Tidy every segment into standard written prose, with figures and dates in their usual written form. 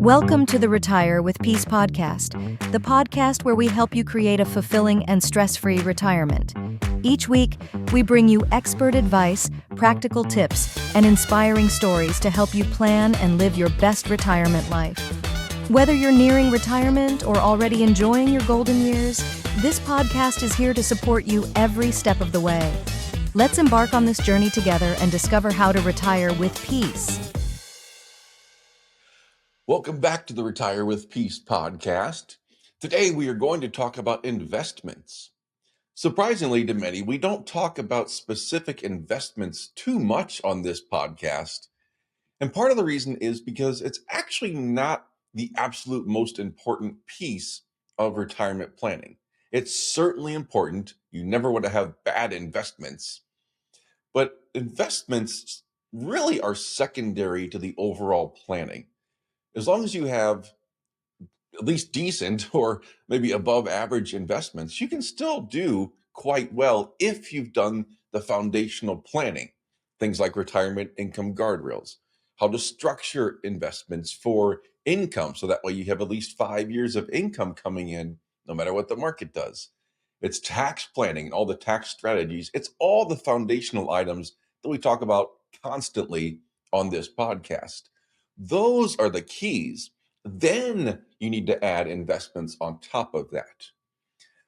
Welcome to the Retire with Peace podcast, the podcast where we help you create a fulfilling and stress-free retirement. Each week, we bring you expert advice, practical tips, and inspiring stories to help you plan and live your best retirement life. Whether you're nearing retirement or already enjoying your golden years, this podcast is here to support you every step of the way. Let's embark on this journey together and discover how to retire with peace. Welcome back to the Retire with Peace podcast. Today we are going to talk about investments. Surprisingly to many, we don't talk about specific investments too much on this podcast. And part of the reason is because it's actually not the absolute most important piece of retirement planning. It's certainly important. You never want to have bad investments, but investments really are secondary to the overall planning. As long as you have at least decent or maybe above average investments, you can still do quite well if you've done the foundational planning. Things like retirement income guardrails, how to structure investments for income so that way you have at least 5 years of income coming in no matter what the market does. It's tax planning and all the tax strategies. It's all the foundational items that we talk about constantly on this podcast. Those are the keys. Then you need to add investments on top of that.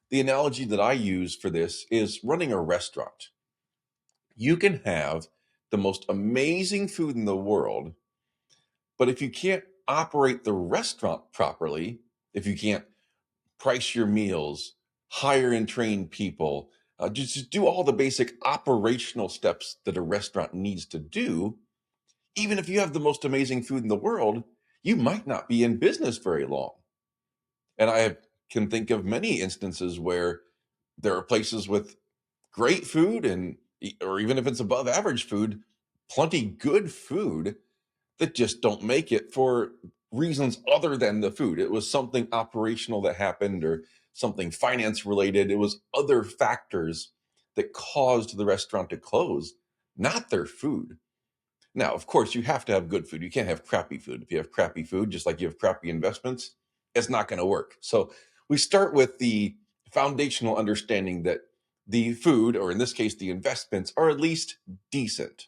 The analogy that I use for this is running a restaurant. You can have the most amazing food in the world, but if you can't operate the restaurant properly, if you can't price your meals, hire and train people, just do all the basic operational steps that a restaurant needs to do, even if you have the most amazing food in the world, you might not be in business very long. And I can think of many instances where there are places with great food or even if it's above average food, plenty good food that just don't make it for reasons other than the food. It was something operational that happened or something finance related. It was other factors that caused the restaurant to close, not their food. Now, of course, you have to have good food. You can't have crappy food. If you have crappy food, just like you have crappy investments, it's not going to work. So we start with the foundational understanding that the food, or in this case, the investments, are at least decent.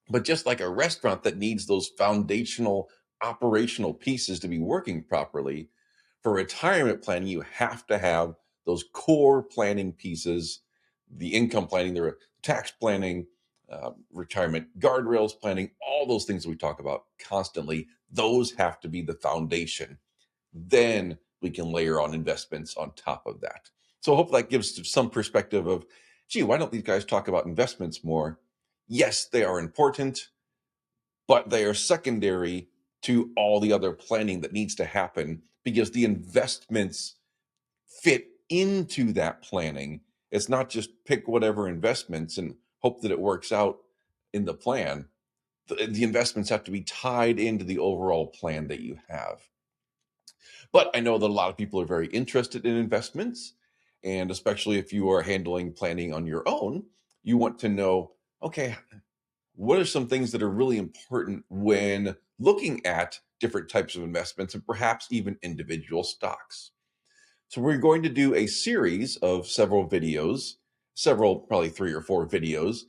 But just like a restaurant that needs those foundational operational pieces to be working properly, for retirement planning, you have to have those core planning pieces, the income planning, the tax planning, retirement guardrails planning, all those things that we talk about constantly, those have to be the foundation. Then we can layer on investments on top of that. So I hope that gives some perspective of, gee, why don't these guys talk about investments more? Yes, they are important, but they are secondary to all the other planning that needs to happen because the investments fit into that planning. It's not just pick whatever investments and hope that it works out in the plan. The investments have to be tied into the overall plan that you have. But I know that a lot of people are very interested in investments, and especially if you are handling planning on your own, you want to know, okay, what are some things that are really important when looking at different types of investments and perhaps even individual stocks? So we're going to do a series of several videos, probably 3 or 4 videos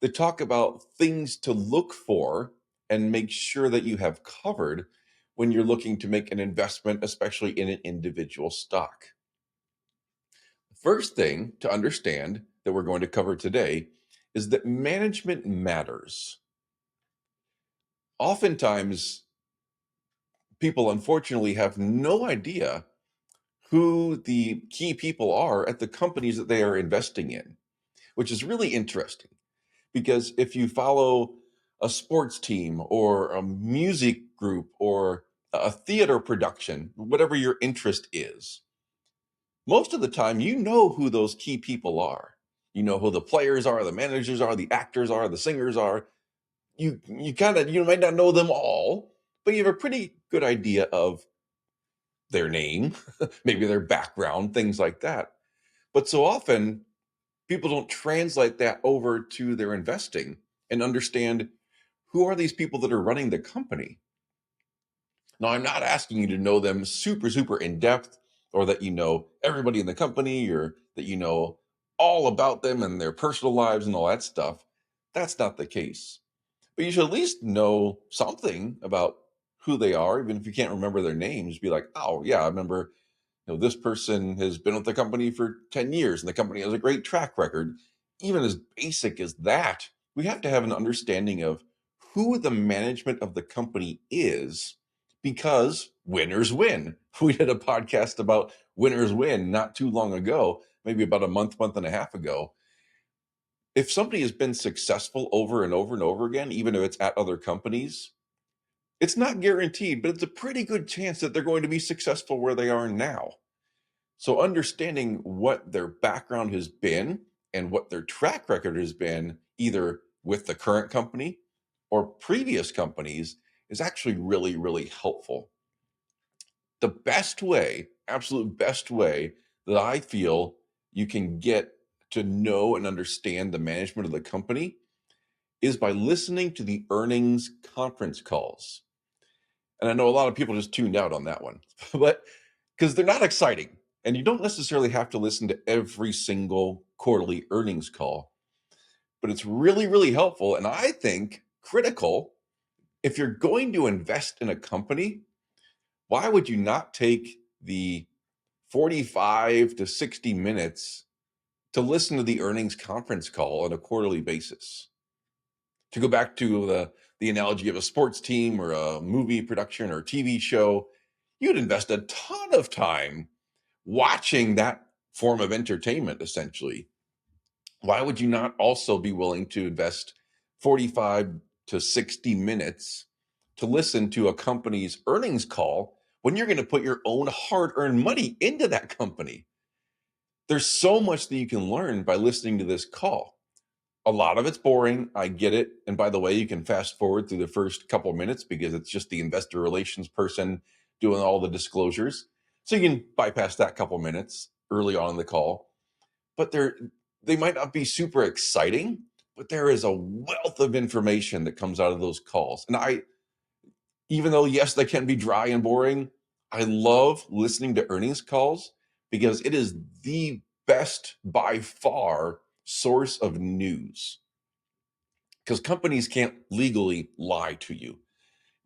that talk about things to look for and make sure that you have covered when you're looking to make an investment, especially in an individual stock. The first thing to understand that we're going to cover today is that management matters. Oftentimes, people unfortunately have no idea who the key people are at the companies that they are investing in, which is really interesting because if you follow a sports team or a music group or a theater production, whatever your interest is, most of the time you know who those key people are. You know who the players are, the managers are, the actors are, the singers are. You might not know them all, but you have a pretty good idea of their name, maybe their background, things like that. But so often people don't translate that over to their investing and understand who are these people that are running the company. Now, I'm not asking you to know them super, super in depth, or that you know everybody in the company, or that you know all about them and their personal lives and all that stuff. That's not the case. But you should at least know something about who they are, even if you can't remember their names. Be like, oh, yeah, I remember, this person has been with the company for 10 years and the company has a great track record. Even as basic as that, we have to have an understanding of who the management of the company is, because winners win. We did a podcast about winners win not too long ago, maybe about a month and a half ago. If somebody has been successful over and over and over again, even if it's at other companies, it's not guaranteed, but it's a pretty good chance that they're going to be successful where they are now. So understanding what their background has been and what their track record has been, either with the current company or previous companies, is actually really, really helpful. The best way, absolute best way that I feel you can get to know and understand the management of the company is by listening to the earnings conference calls. And I know a lot of people just tuned out on that one, but because they're not exciting. And you don't necessarily have to listen to every single quarterly earnings call, but it's really, really helpful. And I think critical. If you're going to invest in a company, why would you not take the 45 to 60 minutes to listen to the earnings conference call on a quarterly basis? To go back to the analogy of a sports team or a movie production or TV show, you'd invest a ton of time watching that form of entertainment, essentially. Why would you not also be willing to invest 45 to 60 minutes to listen to a company's earnings call when you're going to put your own hard earned money into that company? There's so much that you can learn by listening to this call. A lot of it's boring. I get it. And by the way, you can fast forward through the first couple minutes because it's just the investor relations person doing all the disclosures. So you can bypass that couple minutes early on in the call. But they might not be super exciting, but there is a wealth of information that comes out of those calls. And even though, yes, they can be dry and boring, I love listening to earnings calls because it is the best by far source of news, because companies can't legally lie to you.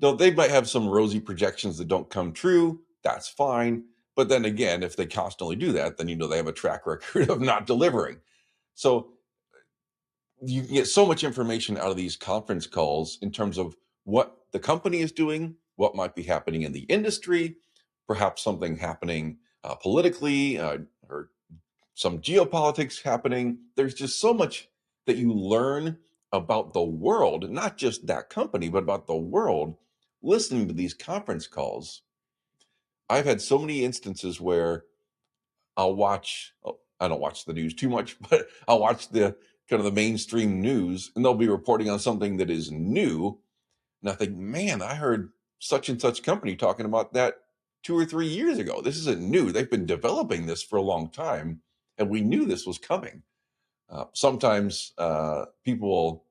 Though they might have some rosy projections that don't come true, that's fine. But then again, if they constantly do that, then they have a track record of not delivering. So you can get so much information out of these conference calls in terms of what the company is doing, what might be happening in the industry, perhaps something happening politically, or some geopolitics happening. There's just so much that you learn about the world, not just that company, but about the world, listening to these conference calls. I've had so many instances where I don't watch the news too much, but I'll watch the kind of the mainstream news, and they'll be reporting on something that is new. And I think, man, I heard such and such company talking about that 2 or 3 years ago. This isn't new. They've been developing this for a long time, and we knew this was coming. Sometimes people will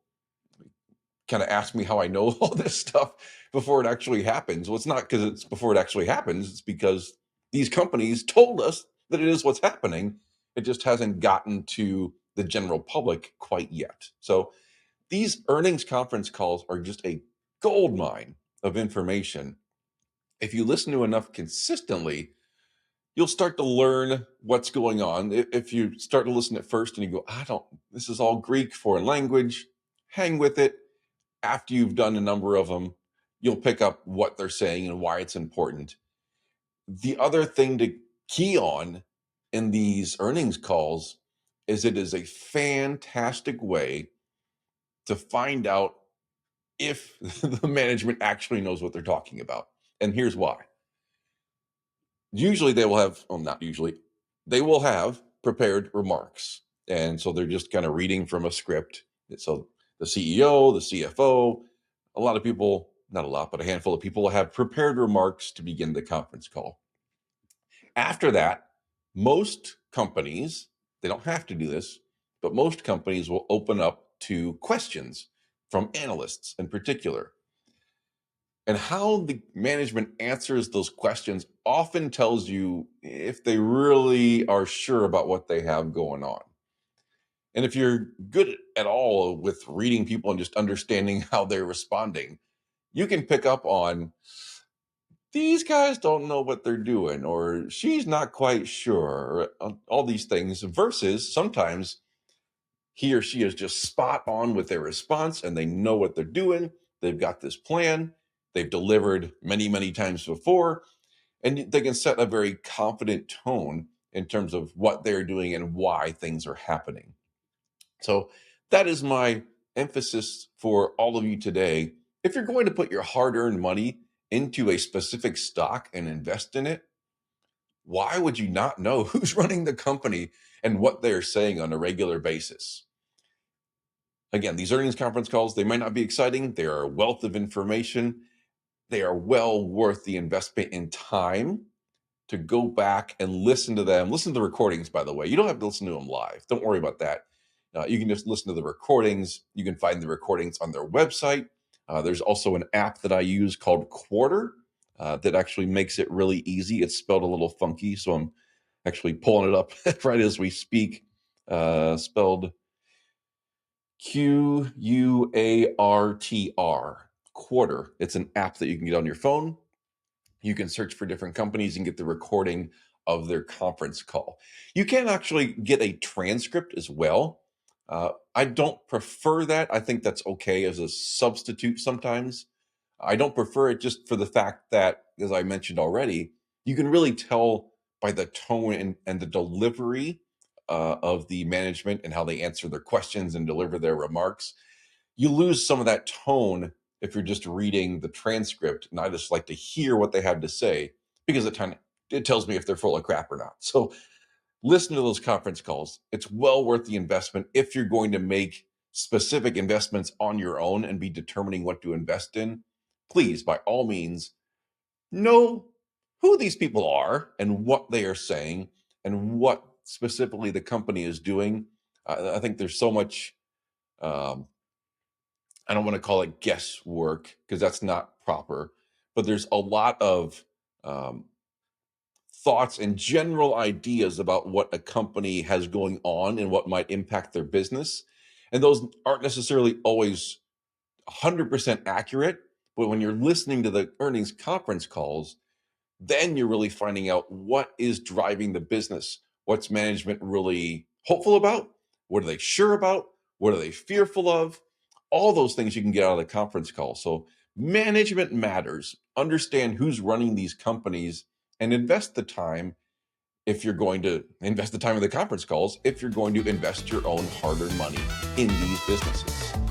kind of ask me how I know all this stuff before it actually happens. Well, it's not because it's before it actually happens. It's because these companies told us that it is what's happening. It just hasn't gotten to the general public quite yet. So these earnings conference calls are just a gold mine of information. If you listen to enough consistently, you'll start to learn what's going on. If you start to listen at first and you go, this is all Greek, foreign language, hang with it. After you've done a number of them, you'll pick up what they're saying and why it's important. The other thing to key on in these earnings calls is it is a fantastic way to find out if the management actually knows what they're talking about. And here's why. Usually they will have, well, not usually, they will have prepared remarks. And so they're just kind of reading from a script. So the CEO, the CFO, a lot of people, not a lot, but a handful of people have prepared remarks to begin the conference call. After that, most companies, they don't have to do this, but most companies will open up to questions from analysts in particular. And how the management answers those questions often tells you if they really are sure about what they have going on. And if you're good at all with reading people and just understanding how they're responding, you can pick up on these guys don't know what they're doing, or she's not quite sure, or all these things, versus sometimes he or she is just spot on with their response and they know what they're doing. They've got this plan. They've delivered many, many times before, and they can set a very confident tone in terms of what they're doing and why things are happening. So that is my emphasis for all of you today. If you're going to put your hard earned money into a specific stock and invest in it, why would you not know who's running the company and what they're saying on a regular basis? Again, these earnings conference calls, they might not be exciting. They are a wealth of information. They are well worth the investment in time to go back and listen to them. Listen to the recordings, by the way. You don't have to listen to them live. Don't worry about that. You can just listen to the recordings. You can find the recordings on their website. There's also an app that I use called Quarter that actually makes it really easy. It's spelled a little funky, so I'm actually pulling it up right as we speak. Spelled Quartr. Quarter. It's an app that you can get on your phone. You can search for different companies and get the recording of their conference call. You can actually get a transcript as well. I don't prefer that. I think that's okay as a substitute sometimes. I don't prefer it just for the fact that, as I mentioned already, you can really tell by the tone and the delivery of the management and how they answer their questions and deliver their remarks. You lose some of that tone if you're just reading the transcript, and I just like to hear what they have to say because it tells me if they're full of crap or not. So listen to those conference calls. It's well worth the investment if you're going to make specific investments on your own and be determining what to invest in. Please, by all means, know who these people are and what they are saying and what specifically the company is doing. I think there's so much I don't want to call it guesswork because that's not proper, but there's a lot of um, thoughts and general ideas about what a company has going on and what might impact their business. And those aren't necessarily always 100% accurate. But when you're listening to the earnings conference calls, then you're really finding out what is driving the business. What's management really hopeful about? What are they sure about? What are they fearful of? All those things you can get out of the conference call. So management matters. Understand who's running these companies and invest the time if you're going to invest the time in the conference calls, if you're going to invest your own hard-earned money in these businesses.